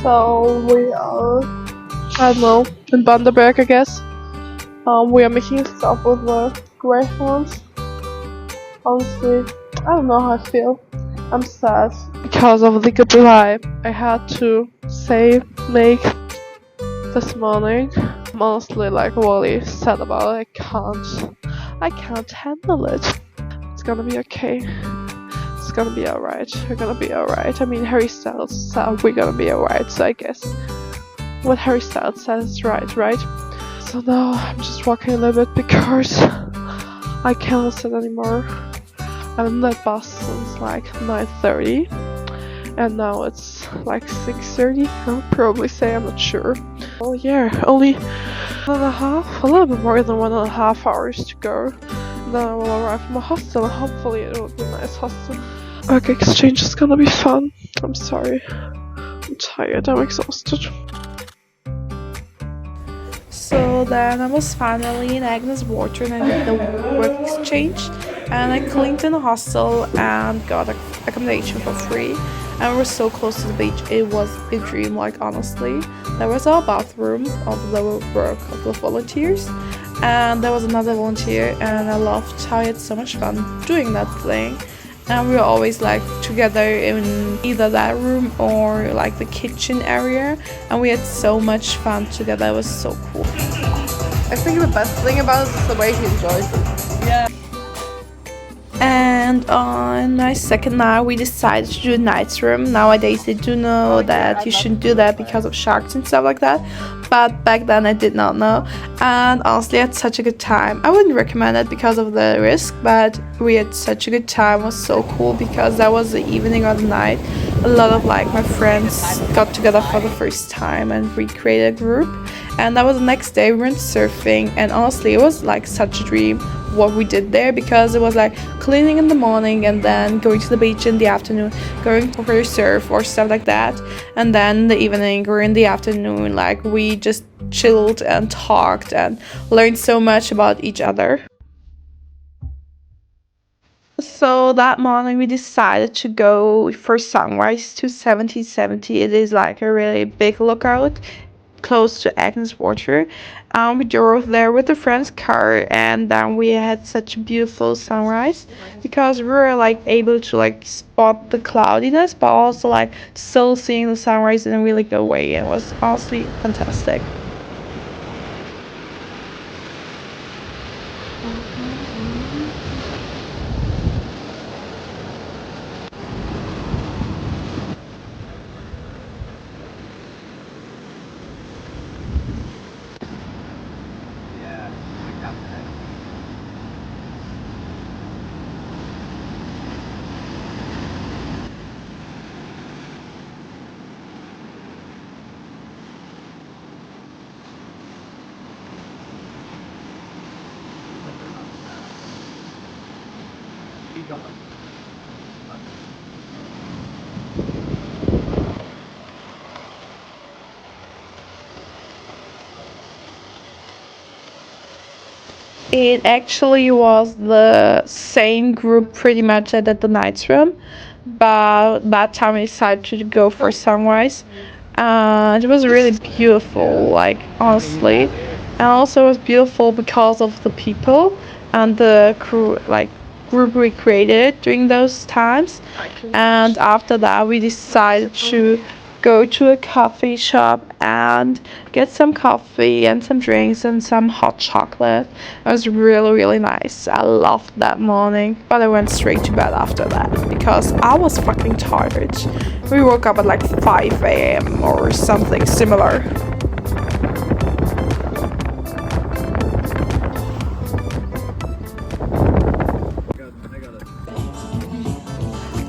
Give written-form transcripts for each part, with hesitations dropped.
So we are, I don't know, in Bundaberg, I guess. We are making a stop with the greyhounds. Honestly, I don't know how I feel. I'm sad because of the goodbye I had to make this morning. I'm honestly like really sad about it. I can't handle it. It's gonna be okay. It's gonna be alright. We're gonna be alright. I mean, Harry Styles said we're gonna be alright, so I guess what Harry Styles says is right? So now I'm just walking a little bit because I cannot sit anymore. I'm in that bus since like 9:30 and now it's like 6:30. I'll probably say, I'm not sure. Oh yeah, only a little bit more than 1.5 hours to go. Then I will arrive from a hostel and hopefully it will be a nice hostel. Workexchange is gonna be fun. I'm sorry. I'm tired, I'm exhausted. So then I was finally in Agnes Water and I did the Workexchange, and I cleaned in a hostel and got accommodation for free, and we were so close to the beach. It was a dream, like honestly. There was a bathroom of the work of the volunteers, and there was another volunteer, and I loved how he had so much fun doing that thing. And we were always like together in either that room or like the kitchen area, and we had so much fun together. It was so cool. I think the best thing about it is the way he enjoys it. Yeah. And on my second night we decided to do a night's room. Nowadays they do know that you shouldn't do that because of sharks and stuff like that, but back then I did not know, and honestly I had such a good time. I wouldn't recommend it because of the risk, but we had such a good time. It was so cool because that was the evening or the night. A lot of like my friends got together for the first time and we created a group, and that was the next day. We went surfing, and honestly it was like such a dream what we did there, because it was like cleaning in the morning and then going to the beach in the afternoon, going for a surf or stuff like that, and then in the evening or in the afternoon like we just chilled and talked and learned so much about each other. So that morning we decided to go for sunrise to 1770. It is like a really big lookout close to Agnes Water. We drove there with a friend's car, and then we had such a beautiful sunrise because we were like able to like spot the cloudiness but also like still seeing the sunrise in a really good way. It was honestly fantastic. It actually was the same group pretty much that at the night's room, but that time we decided to go for sunrise, and it was really beautiful, like honestly. And also it was beautiful because of the people and the crew, like group we created during those times. And after that we decided to go to a coffee shop and get some coffee and some drinks and some hot chocolate. It was really nice. I loved that morning, but I went straight to bed after that because I was fucking tired. We woke up at like 5 a.m. or something similar.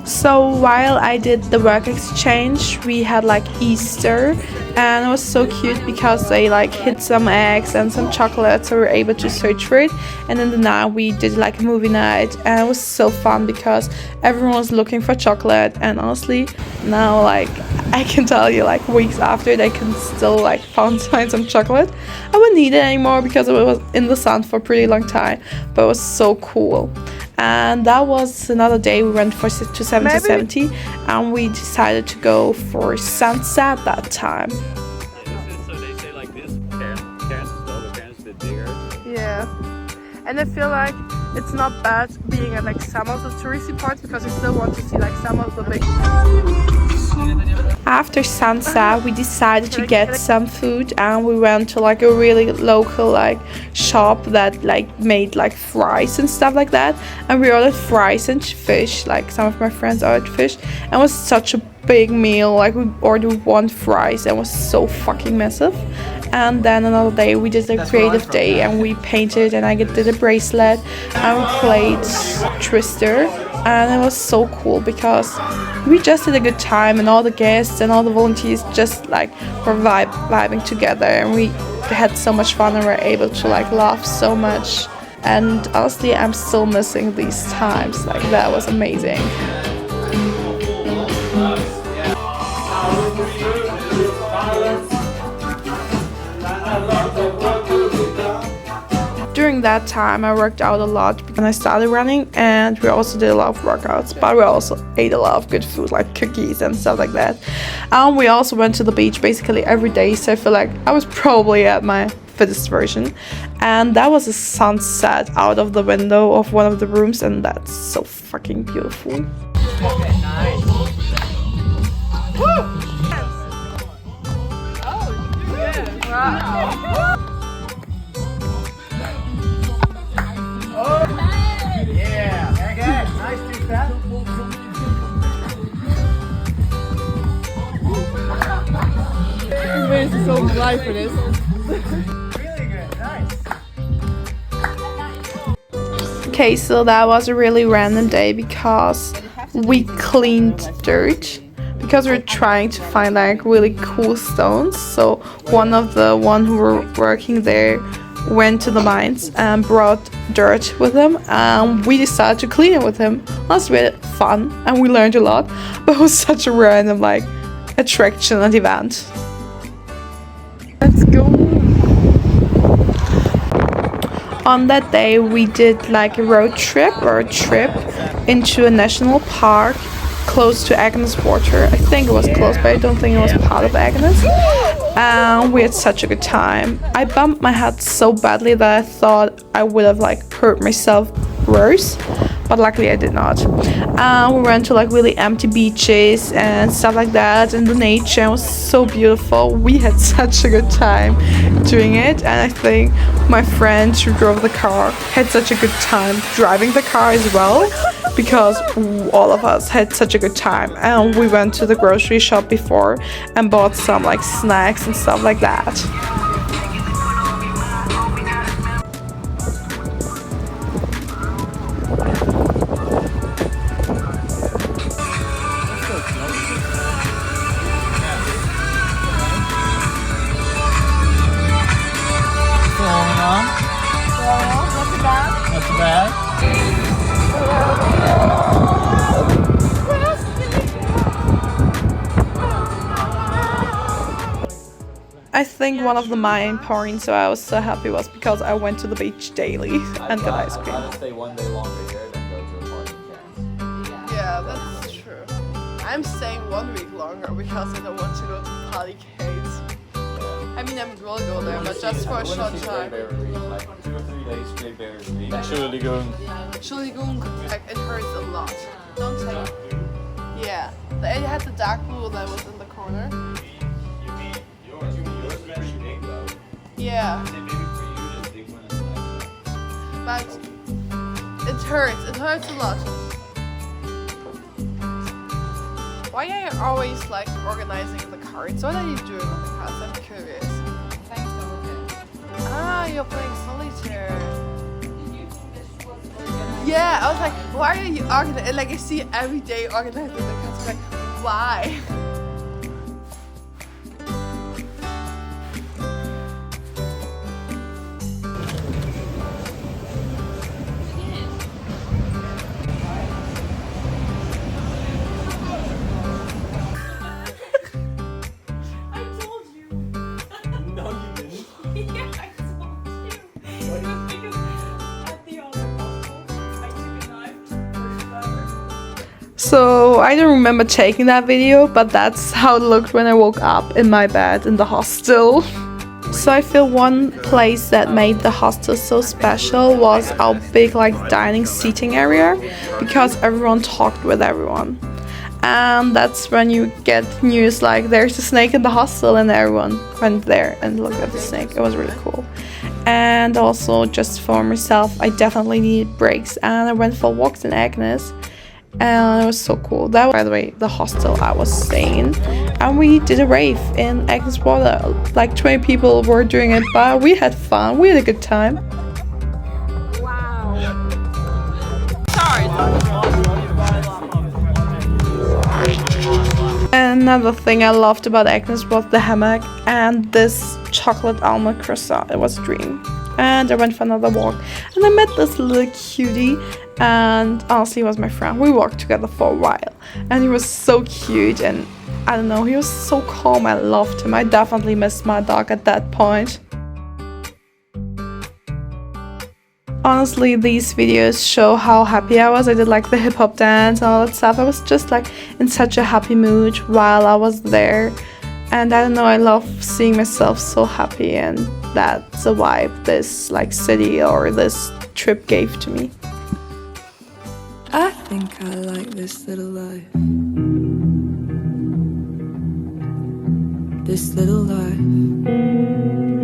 So while I did the Workexchange, we had like Easter, and it was so cute because they like hid some eggs and some chocolate, so we were able to search for it. And in the night we did like a movie night, and it was so fun because everyone was looking for chocolate. And honestly now like I can tell you, like weeks after, they can still like find some chocolate. I wouldn't need it anymore because it was in the sun for a pretty long time, but it was so cool. And that was another day. We went to 70 and we decided to go for sunset that time. So they say like this, Cairns is lower, Cairns is a bit bigger. Yeah. And I feel like it's not bad being at like some of the touristy parts because you still want to see like some of the big... After sunset, we decided to get some food and we went to like a really local like shop that like made like fries and stuff like that. And we ordered fries and fish, like some of my friends ordered fish. And it was such a big meal, like we ordered 1 fries and it was so fucking massive. And then another day we did a creative day and we painted and I did a bracelet and we played Twister. And it was so cool because we just had a good time and all the guests and all the volunteers just like were vibing together and we had so much fun and were able to like laugh so much. And honestly, I'm still missing these times. Like that was amazing. During that time I worked out a lot and I started running, and we also did a lot of workouts, but we also ate a lot of good food like cookies and stuff like that. We also went to the beach basically every day, so I feel like I was probably at my fittest version. And that was a sunset out of the window of one of the rooms, and that's so fucking beautiful. Okay, nice. Woo! Oh, yeah. Wow. Yeah, very good. Nice, too fast. This is so dry for this. Really good, nice. Okay, so that was a really random day because we cleaned dirt because we're trying to find like really cool stones. So one who were working there went to the mines and brought dirt with him, and we decided to clean it with him. That was really fun and we learned a lot, but it was such a random like attraction and event. Let's go. On that day we did like a road trip or a trip into a national park close to Agnes Water. I think it was close, but I don't think it was part of Agnes. And we had such a good time. I bumped my head so badly that I thought I would have like hurt myself worse, but luckily I did not. We went to like really empty beaches and stuff like that, and the nature was so beautiful. We had such a good time doing it, and I think my friend who drove the car had such a good time driving the car as well, because all of us had such a good time. And we went to the grocery shop before and bought some like snacks and stuff like that. I think one of the main points why I was so happy was because I went to the beach daily and got ice cream. I'd rather stay one day longer here than go to a party in Cairns. Yeah, that's true. I'm staying 1 week longer because I don't want to go to Party Cairns. I mean, I will go there, but just for a short time. Like 2 or 3 days straight Bear Reef. Lagoon, like, it hurts a lot. Don't take it. Yeah, it had the dark pool that was in the corner. Yeah. But it hurts a lot. Why are you always like organizing the cards? What are you doing on the cards? I'm curious. Playing solitaire. Ah, you're playing solitaire. Yeah, I was like, why are you organizing? Like, I see you every day organizing the cards. I'm like, why? So I don't remember taking that video, but that's how it looked when I woke up in my bed in the hostel. So I feel one place that made the hostel so special was our big like dining seating area, because everyone talked with everyone. And that's when you get news like there's a snake in the hostel, and everyone went there and looked at the snake. It was really cool. And also just for myself, I definitely needed breaks, and I went for walks in Agnes, and it was so cool. That was, by the way, the hostel I was staying in, and we did a rave in Agnes Water. Like 20 people were doing it, but we had fun. We had a good time. Another thing I loved about Agnes was the hammock and this chocolate almond croissant. It was a dream. And I went for another walk, and I met this little cutie, and honestly he was my friend. We walked together for a while, and he was so cute, and I don't know, he was so calm. I loved him. I definitely missed my dog at that point. Honestly, these videos show how happy I was. I did like the hip-hop dance and all that stuff. I was just like in such a happy mood while I was there. And I don't know, I love seeing myself so happy, and that's a vibe this like city or this trip gave to me. I think I like this little life. This little life.